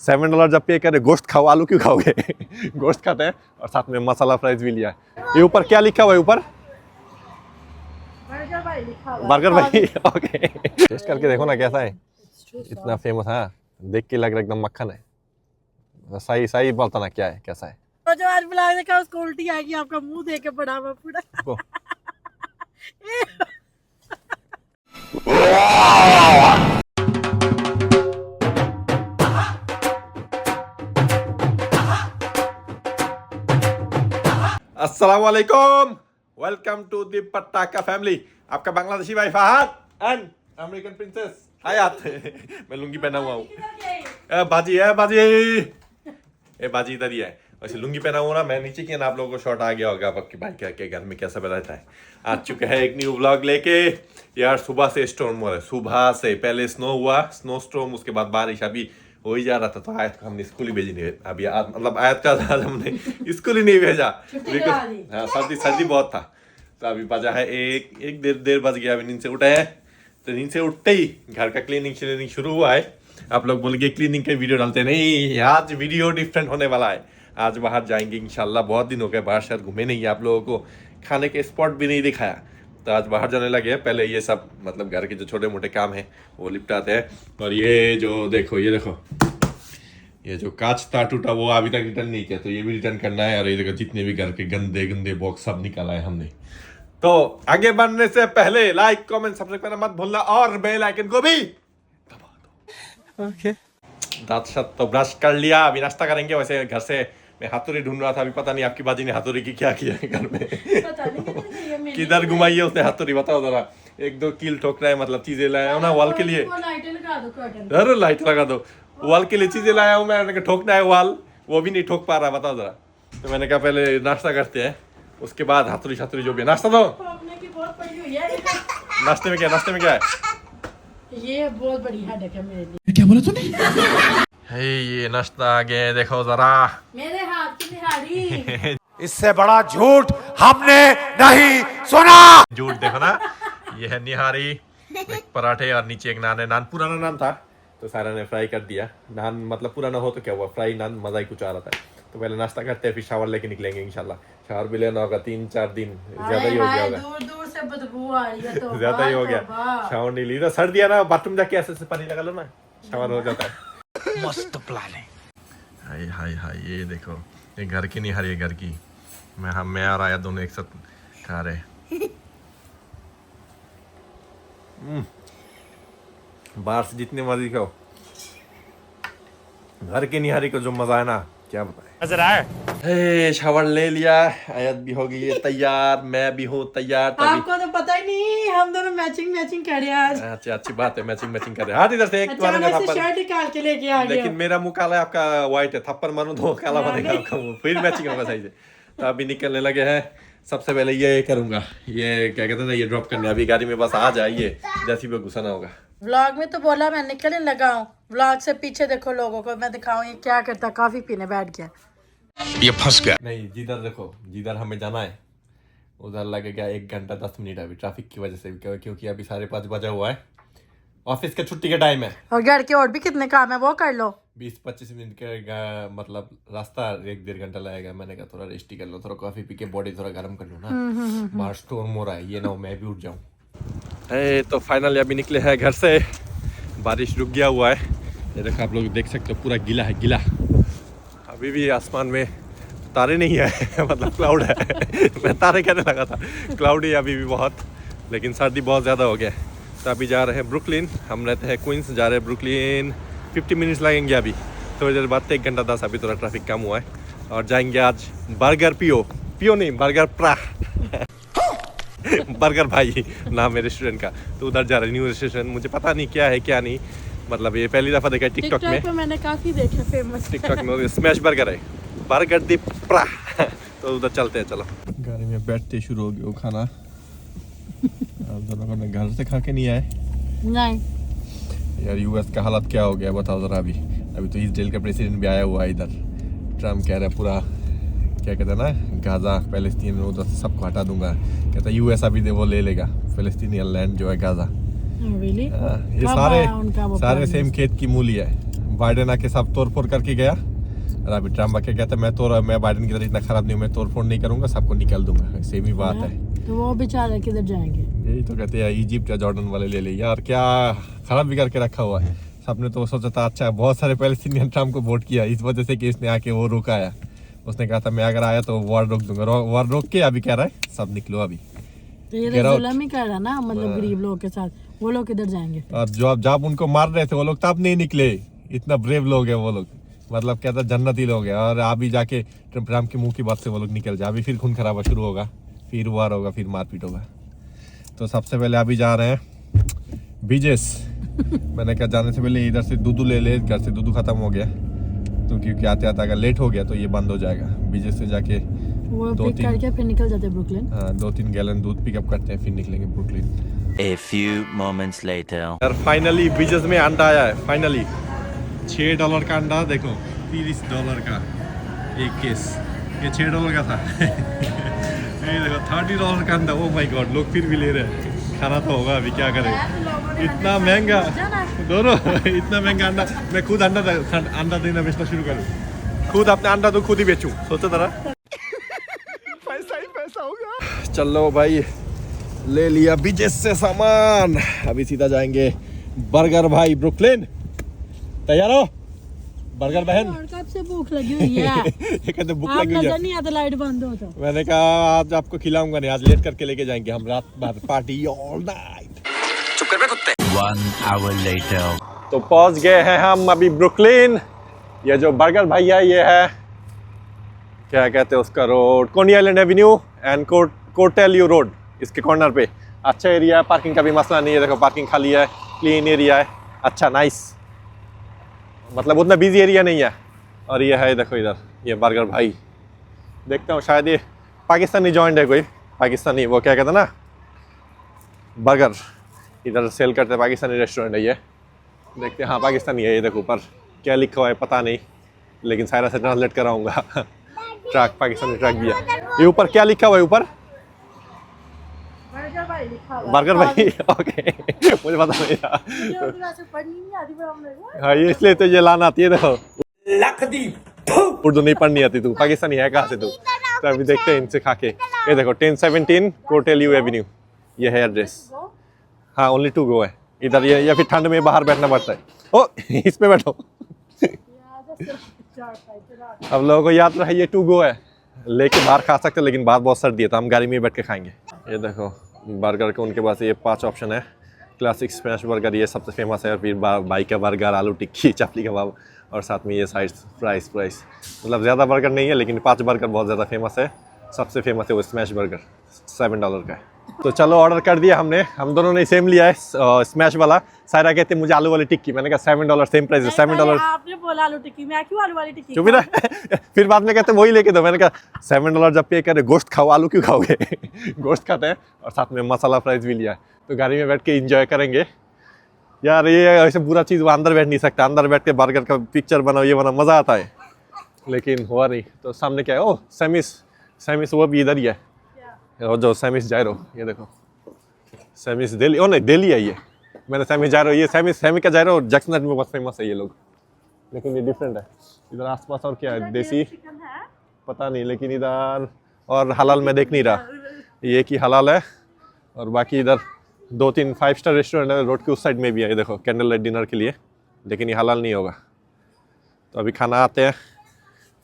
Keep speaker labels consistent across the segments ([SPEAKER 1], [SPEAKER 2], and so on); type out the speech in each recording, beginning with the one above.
[SPEAKER 1] $7 जब पे करे गोश्त खाओ, आलू क्यों खाओगे? गोश्त खाते हैं और साथ में मसाला फ्राइज भी लिया है। ये ऊपर क्या लिखा हुआ है ऊपर?
[SPEAKER 2] बर्गर भाई लिखा हुआ है।
[SPEAKER 1] बर्गर भाई। ओके, टेस्ट करके देखो ना कैसा है। इतना फेमस है, देख के लग रहा एकदम मक्खन है। सही सही बोलता ना क्या है, कैसा है?
[SPEAKER 2] तो जो आज बुला देखा उसको उल्टी आएगी, आपका मुंह देख के पड़ा हुआ पूरा।
[SPEAKER 1] अस्सलाम वालेकुम, वेलकम टू द पटाखा फैमिली। आपका बांग्लादेशी भाई फहद एंड अमेरिकन प्रिंसेस हयात। मैं लुंगी पहना हुआ हूँ। बाजी है बाजी, ए बाजी इधर ही है। वैसे लुंगी पहना हुआ ना मैं नीचे की, आप लोगों को शॉट आ गया होगा आपके भाई के घर में कैसा रहता है। आ चुके हैं एक न्यू व्लॉग लेके। यार सुबह से स्टॉर्म हो रहा है, सुबह से। पहले स्नो हुआ, स्नो स्टॉर्म, उसके बाद बारिश। अभी हो ही जा रहा था, तो आयत को हमने स्कूल ही भेजी नहीं। अभी मतलब आयत का आज हमने स्कूल ही नहीं भेजा। हाँ, सर्दी बहुत था। तो अभी बजा है एक देर बज गया। अभी नींद से उठे हैं, तो नींद से उठते ही घर का क्लीनिंग शुरू हुआ है। आप लोग बोल के क्लीनिंग का वीडियो डालते नहीं, आज वीडियो डिफरेंट होने वाला है। आज बाहर जाएंगे इंशाल्लाह। बहुत दिन हो गए बाहर शहर घूमे नहीं, आप लोगों को खाने के स्पॉट भी नहीं दिखाया। तो आज बाहर जाने लगे हैं। पहले ये सब मतलब घर के जो छोटे मोटे काम हैं वो निपटाते हैं। और ये जो देखो, ये जो कांच था टूटा वो अभी तक रिटर्न नहीं किया, तो ये भी रिटर्न करना है। और ये देखो जितने भी घर के गंदे गंदे बॉक्स सब निकाला है हमने। तो आगे बढ़ने से पहले लाइक कमेंट सब्सक्राइब करना मत भूलना, और बेल आइकन को भी दबा दो। ओके, दांत शात तो ब्रश कर लिया, अभी नाश्ता करेंगे। वैसे घर से मैं हाथुरी ढूंढ रहा था, अभी पता नहीं आपकी बाजी ने हाथुरी की क्या किया है घर में। किधर घुमाई है उसने हाथुरी, बताओ जरा। 1-2 कील ठोक रहा है, मतलब चीजें लाया हूँ ना वॉल के लिए। अरे लाइट लगा दो, वॉल के लिए चीजें लाया हूँ मैंने कहा ठोकना है वॉल, वो भी नहीं ठोक पा रहा, बताओ जरा। तो मैंने कहा पहले नाश्ता करते हैं, उसके बाद हाथुरी शाथुरी जो भी है। नाश्ता दो। नाश्ते में क्या है?
[SPEAKER 2] ये बहुत बड़ी हेडेक है मेरे लिए।
[SPEAKER 3] क्या बोला तूने?
[SPEAKER 1] ये नाश्ता आ गया, देखो जरा।
[SPEAKER 2] मेरे हाथ की निहारी।
[SPEAKER 3] इससे बड़ा झूठ हमने नहीं सुना।
[SPEAKER 1] झूठ देखो ना, ये है निहारी, एक पराठे और नीचे एक नान है। नान पुराना नान था तो सारा ने फ्राई कर दिया। नान मतलब पुराना हो तो क्या हुआ, फ्राई नान मजा ही कुछ आ रहा था। तो पहले नाश्ता करते हैं, फिर शावर लेके निकलेंगे इंशाल्लाह। शावर भी लेना होगा 3-4 दिन, ज्यादा ही हो गया होगा।
[SPEAKER 2] दूर दूर से बदबू आ रही है, तो
[SPEAKER 1] ज्यादा ही हो गया। शावर नहीं ली तो सर्दी है ना, बाथरूम जाके ऐसे से पानी लगा लो ना, शावर हो जाता है।
[SPEAKER 3] मस्त प्लान है।
[SPEAKER 1] हाय हाय हाय, ये देखो, ये घर की नहीं हरी, घर की। मैं और आया दोनों एक साथ खा रहे। बाहर से जितने मर्जी खाओ, घर की निहारी को जो मजा है ना, क्या बताएं।
[SPEAKER 3] नजर आए।
[SPEAKER 1] शावर ले लिया, आयत भी हो गई है तैयार, मैं भी हूँ तैयार।
[SPEAKER 2] आपको तो पता ही नहीं, हम दोनों मैचिंग कर रहे हैं आज।
[SPEAKER 1] अच्छा, अच्छी बात है, मैचिंग कर रहे हैं। हाथ इधर से एक
[SPEAKER 2] अच्छा,
[SPEAKER 1] मारूंगा
[SPEAKER 2] मैं
[SPEAKER 1] थप्पड़।
[SPEAKER 2] शर्ट निकाल के लेके आ गया।
[SPEAKER 1] लेकिन मेरा मुंह काला है, आपका व्हाइट है। थप्पड़ मारूं तो काला बनेगा आपका मुंह, फिर मैचिंग होगा सही से। तो अभी निकलने लगे हैं। सबसे पहले ये करूंगा, ये क्या कहते हैं ना, ये ड्रॉप करने। अभी गाड़ी में बस आ जाइए, जैसे भी घुसा ना होगा।
[SPEAKER 2] व्लॉग में तो बोला मैं निकलने लगा हूँ, व्लॉग से पीछे देखो लोगों को मैं दिखाऊं ये क्या करता। कॉफी पीने बैठ गया।
[SPEAKER 3] ये फंस गया।
[SPEAKER 1] नहीं, जिधर देखो, जिधर हमें जाना है उधर लगेगा 1 घंटा 10 मिनट अभी, ट्रैफिक की वजह से। क्योंकि अभी 5:30 बजा हुआ है, ऑफिस का छुट्टी का टाइम है।
[SPEAKER 2] और घर के और भी कितने काम है वो कर लो।
[SPEAKER 1] 20-25 मिनट का मतलब रास्ता 1-1.5 घंटा लगेगा। मैंने कहा थोड़ा रेस्ट ही कर लो, थोड़ा कॉफी पी के बॉडी थोड़ा गर्म कर लो ना। बाहर स्टॉर्म हो रहा है, ये ना हो मैं भी उठ जाऊं। तो फाइनली अभी निकले हैं घर से। बारिश रुक गया हुआ है, ये देखो आप लोग देख सकते हो, पूरा गीला है, गीला। अभी भी आसमान में तारे नहीं है, मतलब क्लाउड है। मैं तारे कहने लगा था, क्लाउड ही अभी भी बहुत, लेकिन सर्दी बहुत ज़्यादा हो गया है। तो अभी जा रहे हैं ब्रुकलिन। हम रहते हैं क्वींस, जा रहे हैं ब्रुकलिन। 50 मिनट्स लगेंगे अभी, थोड़ी देर बाद 1 घंटा 10। अभी थोड़ा ट्रैफिक कम हुआ है। और जाएंगे आज बर्गर पियो नहीं, बर्गर प्रा। बर्गर भाई नाम है रेस्टोरेंट का। तो उधर जा रहे, न्यू रेस्टोरेंट। मुझे पता नहीं क्या है क्या नहीं, मतलब ये पहली दफ़ा देखा है टिकटॉक में।
[SPEAKER 2] मैंने काफी देखे फेमस
[SPEAKER 1] टिकटॉक में स्मैश बर्गर है, बर्गर दी प्रा। तो उधर चलते हैं, चलो। गाड़ी में बैठते शुरू हो गया वो खाना। आप दोनों को घर से खा के नहीं आए
[SPEAKER 2] नहीं
[SPEAKER 1] यार। यूएस का हालत क्या हो गया बताओ जरा। अभी तो इसराइल का प्रेसिडेंट भी आया हुआ है इधर। ट्रम्प कह रहा है पूरा, क्या कहते हैं ना, गाजा फ़लस्तीन उधर से सबको हटा दूंगा। कहता है यूएस अभी वो ले लेगा फ़लस्तीनी लैंड जो है गाजा।
[SPEAKER 2] really?
[SPEAKER 1] ये सारे सेम खेत की मूली है। बाइडेन आके सब तोड़ फोड़ करके गया, और अभी ट्रम्प आके कहता मैं बाइडेन की तरह इतना खराब नहीं हूँ, मैं तोड़ फोड़ नहीं करूंगा, सबको निकाल दूंगा। सेम ही बात है।
[SPEAKER 2] तो वो बेचारे किधर जाएंगे?
[SPEAKER 1] यही तो कहते हैं इजिप्ट या जॉर्डन वाले ले ले यार, क्या खराब भी करके रखा हुआ है। सबने तो सोचा था अच्छा, बहुत सारे पैलेस्टीनियन ट्रम्प को वोट किया इस वजह से कि इसने आके वो रुकाया। उसने कहा था मैं अगर आया तो वॉर रोक दूंगा, वॉर रोक के अभी कह रहा है सब निकलो अभी।
[SPEAKER 2] तो ये तो जुल्म ही कर रहा ना, मतलब गरीब लोगों के साथ। वो लोग किधर जाएंगे?
[SPEAKER 1] और जब उनको मार रहे थे वो लोग तब नहीं निकले, इतना ब्रेव लोग है वो लोग, मतलब कहता जन्नती लोग है। और अभी जाके ट्रम्प के मुंह की बात से वो लोग निकल जाए, अभी फिर खून खराबा शुरू होगा, फिर वार होगा, फिर मारपीट होगा। तो सबसे पहले अभी जा रहे हैं बीजेस। मैंने कहा जाने से पहले इधर से दूध ले ले, घर से दूध खत्म हो गया तो, क्योंकि आते आते अगर लेट हो गया तो ये बंद हो जाएगा। बीजेस से जाके
[SPEAKER 2] वो पिक करके फिर निकल जाते हैं ब्रुकलिन।
[SPEAKER 1] हाँ 2-3 गैलन दूध पिकअप करते हैं, फिर निकलेंगे Brooklyn.
[SPEAKER 4] A few moments later.
[SPEAKER 1] यार फाइनली बीजेस में अंडा आया है, फाइनली $6 का अंडा, देखो $30 का एक केस, ये $6 का था। ये देखो $30 का अंडा, ओ माय गॉड, लोग फिर भी ले रहे हैं। खाना तो होगा अभी, क्या करें, इतना महंगा दोनों। इतना महंगा अंडा, मैं खुद अंडा देना बेचना शुरू करूँ, खुद अपने अंडा तो खुद ही बेचूं, सोचो जरा। पैसा ही पैसा होगा। चलो भाई ले लिया बीजेस से सामान, अभी सीधा जाएंगे बर्गर भाई ब्रुकलिन। तैयार हो बर्गर बहन?
[SPEAKER 2] कब से भूख लगी हुई है?
[SPEAKER 1] ये कहते भूख
[SPEAKER 2] आप
[SPEAKER 1] लगी हुई
[SPEAKER 2] नजर
[SPEAKER 1] है।
[SPEAKER 2] नहीं आता लाइट बंद हो तो।
[SPEAKER 1] मैंने कहा आज आपको खिलाऊंगा नहीं, आज लेट करके लेके जाएंगे हम, रात भर party all night.
[SPEAKER 4] 1 hour later.
[SPEAKER 1] तो पहुंच गए हैं हम अभी ब्रुकलिन। ये जो बर्गर भैया ये है, क्या कहते हैं उसका रोड, कोनी आइलैंड एवेन्यू एंड कोर्टेलियो रोड, इसके कॉर्नर पे। अच्छा एरिया है, पार्किंग का भी मसला नहीं है, देखो पार्किंग खाली है, क्लीन एरिया है, अच्छा नाइस, मतलब उतना बिजी एरिया नहीं है। और ये है देखो इधर, ये बर्गर भाई, देखता हूँ शायद ये पाकिस्तानी जॉइंट है कोई, पाकिस्तानी वो क्या कहते हैं ना, बर्गर इधर सेल करते हैं, पाकिस्तानी रेस्टोरेंट है ये, देखते हैं। हाँ पाकिस्तानी है, ये देखो ऊपर क्या लिखा हुआ है पता नहीं, लेकिन सायरा से ट्रांसलेट कराऊंगा। ट्रक, पाकिस्तानी ट्रक भी है। ये ऊपर क्या लिखा हुआ है ऊपर? बर्गर भाई, ओके। मुझे पता नहीं था। हाँ ये इसलिए तो ये लाना आती है, देखो उर्दू नहीं पढ़नी आती, तू पाकिस्तानी है कहाँ से तू? तो अभी देखते हैं इनसे खा के। ये देखो 1017 कोर्टेलियो एवेन्यू, ये है एड्रेस। हाँ ओनली 2 गो है इधर, ये या फिर ठंड में बाहर बैठना पड़ता है। ओ इस पे बैठो। अब लोगों को याद रहा ये 2 गो है, लेके बाहर खा सकते हैं, लेकिन बाहर बहुत सर्दी है तो हम गाड़ी में बैठ के खाएंगे। ये देखो बर्गर के उनके पास ये 5 ऑप्शन है। क्लासिक स्मैश बर्गर ये सबसे फेमस है, और फिर बाई का बर्गर, आलू टिक्की, चपली कबाब, और साथ में ये साइड प्राइस मतलब ज़्यादा बर्गर नहीं है, लेकिन 5 बर्गर बहुत ज़्यादा फेमस है। सबसे फेमस है वो स्मैश बर्गर, $7 का है। तो चलो ऑर्डर कर दिया हमने, हम दोनों ने सेम लिया है स्मैश वाला। सायरा कहते हैं मुझे आलू वाली टिक्की, मैंने कहा $7 सेम प्राइस है, $7।
[SPEAKER 2] आपने बोला आलू टिक्की, मैं क्यों आलू वाली टिक्की?
[SPEAKER 1] चुप ही रह। फिर बाद में कहते वही लेके दो, मैंने कहा $7 जब पे करे, गोश्त खाओ, आलू क्यों खाओगे? गोश्त खाते हैं, और साथ में मसाला फ्राइज भी लिया है, तो गाड़ी में बैठ के इंजॉय करेंगे। यार ये ऐसे बुरा चीज़ वो अंदर बैठ नहीं सकता, अंदर बैठ के बर्गर का पिक्चर बनाओ, ये बना मज़ा आता है, लेकिन हुआ नहीं। तो सामने क्या है, ओ सैमिस वो भी इधर ही है, और जो सैमिस जायरो, ये देखो सैमिस दिल्ली, ओ नहीं दिल्ली है ये, मैंने सैमिस जायरो, ये सैमी का जायरो जैक्सन में बहुत फेमस है ये लोग, लेकिन ये डिफरेंट है। इधर आसपास और क्या है, देसी पता नहीं, लेकिन इधर और हलाल मैं देख नहीं रहा, ये की हलाल है, और बाकी इधर 2-3 5 स्टार रेस्टोरेंट है, रोड के उस साइड में भी है, ये देखो कैंडल लाइट डिनर के लिए, लेकिन ये हलाल नहीं होगा। तो अभी खाना आते हैं,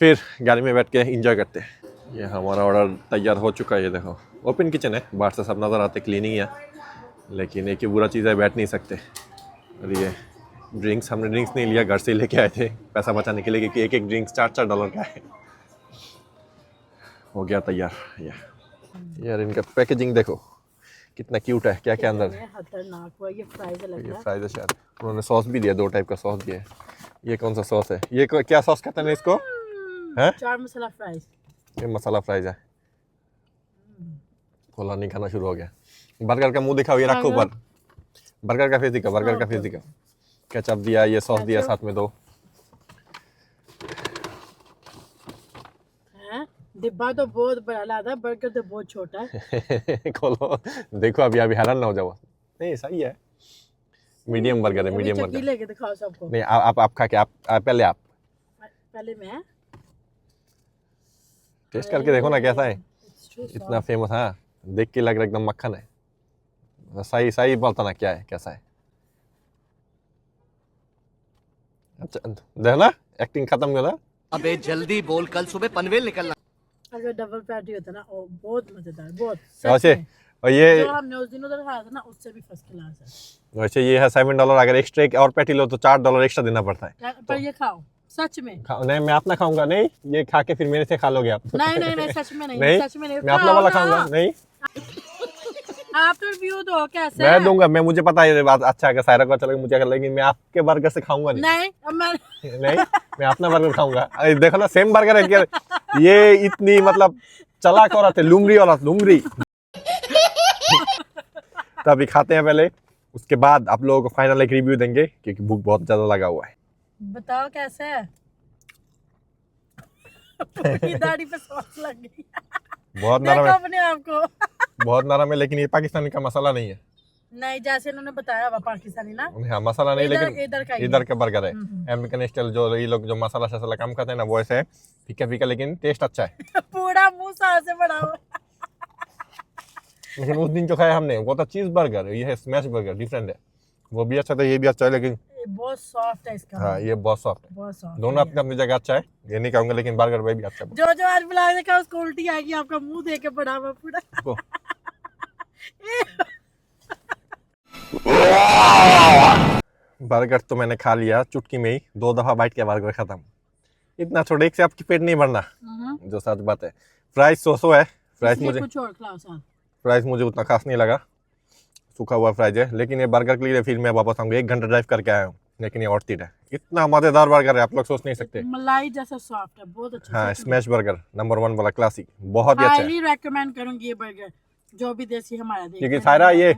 [SPEAKER 1] फिर गाड़ी में बैठ के इंजॉय करते हैं। ये हमारा ऑर्डर तैयार हो चुका है, ये देखो ओपन किचन है, बाहर से सब नज़र आते, क्लीनिंग है, लेकिन एक ही बुरा चीज़ है बैठ नहीं सकते। और ये ड्रिंक्स, हमने ड्रिंक्स नहीं लिया, घर से ही लेके आए थे पैसा बचाने के लिए, क्योंकि एक ड्रिंक्स $4 का है। हो गया तैयार। यार इनका पैकेजिंग देखो कितना क्यूट है, क्या क्या अंदर है,
[SPEAKER 2] खतरनाक हुआ। ये फ्राइज है,
[SPEAKER 1] ये फ्राइज है शायद, उन्होंने सॉस भी दिया, 2 टाइप का सॉस दिया है। ये कौन सा सॉस है, ये क्या सॉस कहते हैं इसको? है
[SPEAKER 2] चार मसाला फ्राइज,
[SPEAKER 1] ये मसाला फ्राइज है। खोला नहीं, खाना शुरू हो गया। बर्गर का मुंह दिखाओ, ये रखो ऊपर, बर्गर का फेस दिखा, बर्गर का फेस दिखा। केचप दिया, ये सॉस दिया साथ में 2।
[SPEAKER 2] डिब्बा तो बहुत बड़ा लगा था, बर्गर तो बहुत छोटा है।
[SPEAKER 1] खोलो देखो, अभी हैरान ना हो जाओ। नहीं सही है, मीडियम बर्गर है,
[SPEAKER 2] अभी
[SPEAKER 1] मीडियम
[SPEAKER 2] चक्की
[SPEAKER 1] बर्गर।
[SPEAKER 2] लेके दिखाओ सबको।
[SPEAKER 1] नहीं आप खा के आप पहले आप
[SPEAKER 2] पहले मैं
[SPEAKER 1] टेस्ट करके देखो ना कैसा है।
[SPEAKER 2] It's too soft.
[SPEAKER 1] इतना फेमस, हाँ देख के लग रहा है एकदम मक्खन है। सही सही बोलता ना क्या है कैसा है। अच्छा देखो ना एक्टिंग खत्म हो ना।
[SPEAKER 5] अबे जल्दी बोल, कल सुबह पनवेल निकलना।
[SPEAKER 2] अगर डबल पैटी होता ना वो बहुत मजेदार, बहुत
[SPEAKER 1] वैसे
[SPEAKER 2] सच में।
[SPEAKER 1] और ये
[SPEAKER 2] जो हमने उस दिन उधर खाया था ना उससे भी फर्स्ट क्लास है।
[SPEAKER 1] वैसे ये है $7। अगर एक्स्ट्रा एक और पैटी लो तो $4 एक्स्ट्रा देना पड़ता है।
[SPEAKER 2] पर ये खाओ सच में।
[SPEAKER 1] नहीं मैं अपना खाऊंगा नहीं, ये खा के फिर मेरे से खा लोगे आप।
[SPEAKER 2] नहीं नहीं नहीं सच में नहीं,
[SPEAKER 1] नहीं
[SPEAKER 2] सच में नहीं।
[SPEAKER 1] मैं अपना वाला
[SPEAKER 2] खाओ ना।
[SPEAKER 1] खाऊंगा नहीं।
[SPEAKER 2] आप रिव्यू दो कैसे
[SPEAKER 1] मैं
[SPEAKER 2] है?
[SPEAKER 1] दूंगा, मैं मुझे पता है ये बात अच्छा है, सायरा को अच्छा लगे मुझे अच्छा, लेकिन मैं आपके बर्गर से खाऊंगा नहीं।
[SPEAKER 2] नहीं अब मैं
[SPEAKER 1] नहीं मैं अपना बर्गर खाऊंगा। अरे देखो ना सेम बर्गर है क्या, ये इतनी मतलब चालाक औरत है, लुमरी औरत, लुमरी। तो अभी खाते हैं पहले, उसके बाद आप लोगों को फाइनल एक रिव्यू देंगे क्योंकि भूख बहुत ज्यादा लगा हुआ है।
[SPEAKER 2] बताओ कैसे है। पूरी दाढ़ी पे सॉस लग गई।
[SPEAKER 1] बहुत नरम
[SPEAKER 2] देखो
[SPEAKER 1] है,
[SPEAKER 2] अपने आप को।
[SPEAKER 1] बहुत नरम है, लेकिन ये पाकिस्तानी का मसाला नहीं है।
[SPEAKER 2] नहीं जैसे इन्होंने बताया हुआ पाकिस्तानी ना।
[SPEAKER 1] हाँ मसाला नहीं,
[SPEAKER 2] इधर-
[SPEAKER 1] लेकिन
[SPEAKER 2] इधर का ही
[SPEAKER 1] इधर
[SPEAKER 2] है।
[SPEAKER 1] का बर्गर है अमेरिकन स्टाइल। जो ये लोग जो मसाला शसाला कम खाते हैं ना वो ऐसे है फीका फीका, लेकिन टेस्ट अच्छा है।
[SPEAKER 2] पूरा मुंह साल से बड़ा हुआ।
[SPEAKER 1] लेकिन उस दिन जो खाया हमने वो था चीज बर्गर, ये है स्मैश बर्गर, डिफरेंट है। वो भी अच्छा था, ये भी अच्छा है, लेकिन
[SPEAKER 2] ये बहुत सॉफ्ट है इसका।
[SPEAKER 1] हाँ ये बहुत सॉफ्ट है।
[SPEAKER 2] बहुत सॉफ्ट।
[SPEAKER 1] दोनों अपनी अपनी जगह अच्छा है, ये नहीं कहूंगा, लेकिन बर्गर वही भी अच्छा है।
[SPEAKER 2] जो जो आज बुला देखा उसको उल्टी आएगी, आपका मुंह देख के बड़ा हुआ पूरा।
[SPEAKER 1] को। बर्गर तो मैंने खा लिया चुटकी में ही, 2 दफा बाइट के बर्गर खत्म। इतना छोटे एक से आपकी पेट नहीं भरना, जो सच बात है। फ्राइज सो है, फ्राइज
[SPEAKER 2] इसलिए
[SPEAKER 1] मुझे
[SPEAKER 2] कुछ और खिलाओ साथ।
[SPEAKER 1] फ्राइज मुझे उतना खास नहीं लगा, सूखा हुआ फ्राइज है। लेकिन ये बर्गर के लिए फिर मैं वापस आऊंगा, 1 घंटा ड्राइव करके आया हूँ, लेकिन ये ऑर्थिट है। इतना मजेदार बर्गर है आप लोग सोच नहीं सकते।
[SPEAKER 2] मलाई जैसा सॉफ्ट है, बहुत अच्छा।
[SPEAKER 1] हाँ स्मैश बर्गर नंबर 1 वाला क्लासिक, बहुत ही अच्छा है।
[SPEAKER 2] हाईली रेकमेंड करूंगी ये बर्गर, जो भी देसी हमारा देखा
[SPEAKER 1] क्योंकि
[SPEAKER 2] है।
[SPEAKER 1] सायरा ये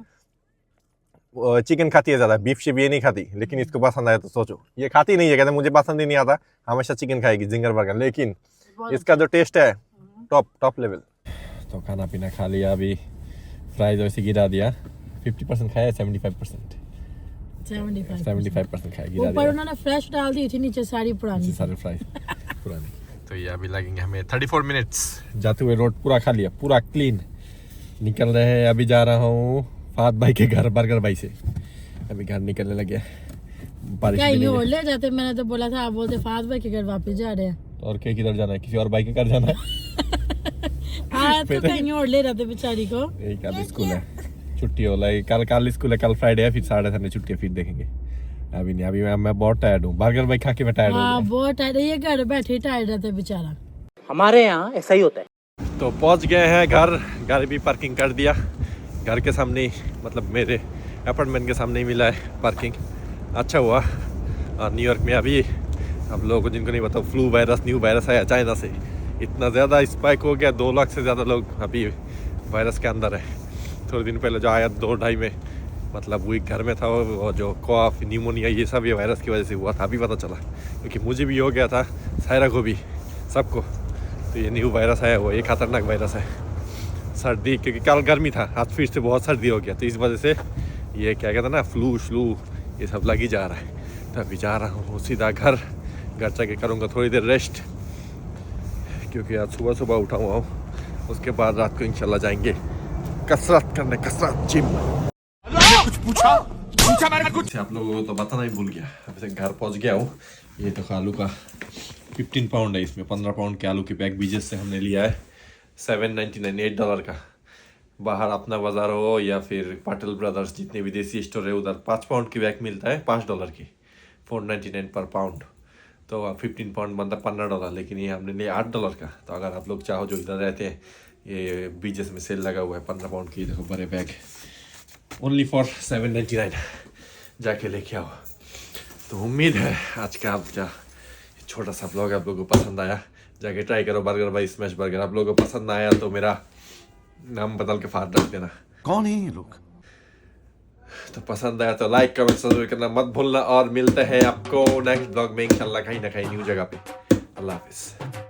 [SPEAKER 1] चिकन खाती है ज्यादा, बीफ शिफ ये नहीं खाती, लेकिन इसको पसंद आया तो सोचो। ये खाती नहीं है, कहते मुझे पसंद ही नहीं आता, हमेशा चिकन खाएगी जिंगर बर्गर, लेकिन
[SPEAKER 2] बहुत
[SPEAKER 1] इसका जो टेस्ट है टॉप लेवल। तो खाना पीना खा लिया, अभी फ्राइज वैसे गिरा दिया, 50% खाया, 75% 75% खाया, गिरा
[SPEAKER 2] ऊपर
[SPEAKER 1] दिया
[SPEAKER 2] उन्होंने फ्रेश डाल दी थी, नीचे सारी पुरानी।
[SPEAKER 1] सारे फ्राइज पुराने। तो ये अभी लगेंगे हमें 34 मिनट्स। जाते हुए रोड पूरा खा लिया, पूरा क्लीन। निकल रहे हैं, अभी जा रहा हूँ फात भाई के घर, बर्गर भाई से। अभी घर निकलने लगे, बारिश
[SPEAKER 2] क्या
[SPEAKER 1] भी
[SPEAKER 2] ये
[SPEAKER 1] नहीं
[SPEAKER 2] और
[SPEAKER 1] है।
[SPEAKER 2] ले जाते, मैंने तो बोला था, आप बोलते फात भाई के घर वापस जा रहे हैं।
[SPEAKER 1] और क्या किधर जाना है, किसी और भाई के घर जाना है।
[SPEAKER 2] आज तो कहीं और ले रहते बेचारी को।
[SPEAKER 1] यही कल स्कूल है, छुट्टी हो रही, कल स्कूल है, कल फ्राइडे है, फिर साढ़े संडे छुट्टी है, फिर देखेंगे। अभी नहीं, अभी मैं बहुत टायर्ड हूँ, बर्गर भाई खा के मैं टायर्ड
[SPEAKER 2] हाँ
[SPEAKER 1] हूँ।
[SPEAKER 2] बहुत टायर्ड है, ये घर बैठे टायर्ड रहते बेचारा।
[SPEAKER 5] हमारे यहाँ ऐसा ही होता है।
[SPEAKER 1] तो पहुंच गए हैं घर भी पार्किंग कर दिया। घर के सामने ही, मतलब मेरे अपार्टमेंट के सामने ही मिला है पार्किंग, अच्छा हुआ। और न्यूयॉर्क में अभी आप लोगों को जिनको नहीं पता, फ्लू वायरस, न्यू वायरस आया चाइना से, इतना ज़्यादा स्पाइक हो गया, 2 लाख से ज़्यादा लोग अभी वायरस के अंदर है। थोड़े दिन पहले जो आया 2-2.5 में, मतलब वीक घर में था, वो जो कॉफ, न्यूमोनिया, ये सब ये वायरस की वजह से हुआ था, अभी पता चला। क्योंकि मुझे भी हो गया था, सायरा को भी, सबको। तो ये न्यू वायरस आया, वो ये खतरनाक वायरस है। सर्दी, क्योंकि कल गर्मी था, आज फिर से बहुत सर्दी हो गया, तो इस वजह से ये क्या कहते हैं ना, फ्लू ये सब लग ही जा रहा है। तो अभी जा रहा हूँ सीधा घर जाके करूँगा थोड़ी देर रेस्ट, क्योंकि आज सुबह उठा हुआ हूँ। उसके बाद रात को इंशाल्लाह जाएंगे कसरत करने, कसरत जिम।
[SPEAKER 3] कुछ पूछा मैंने कुछ।
[SPEAKER 1] आप लोगों को तो बताना ही भूल गया, अभी तक घर पहुँच गया हूँ। ये तो आलू का 15 पाउंड है, इसमें 15 पाउंड के आलू के बैग बीजेस से हमने लिया है, $7.99 $8 का। बाहर अपना बाजार हो या फिर पाटिल ब्रदर्स, जितने विदेशी स्टोर है, उधर 5 पाउंड की बैग मिलता है, $5 की, $4.99 पर पाउंड। तो 15 पाउंड बनता $15, लेकिन ये हमने लिया $8 का। तो अगर आप लोग चाहो, जो इधर रहते हैं, ये बीजेस में सेल लगा हुआ है 15 पाउंड की, देखो बड़े बैग, ओनली फॉर $7.99, जाके लेके आओ। तो उम्मीद है आज का आपका छोटा सा ब्लॉग आप लोगों को पसंद आया। जाके ट्राई करो बर्गर भाई, स्मैश बर्गर। आप लोगों को पसंद आया तो मेरा नाम बदल के फाड़ रख देना।
[SPEAKER 3] कौन है ये लोग?
[SPEAKER 1] तो पसंद आया तो लाइक कमेंट सब्सक्राइब करना मत भूलना, और मिलते हैं आपको नेक्स्ट ब्लॉग में इंशाल्लाह कहीं ना कहीं न्यू जगह पे। अल्लाह हाफिज़।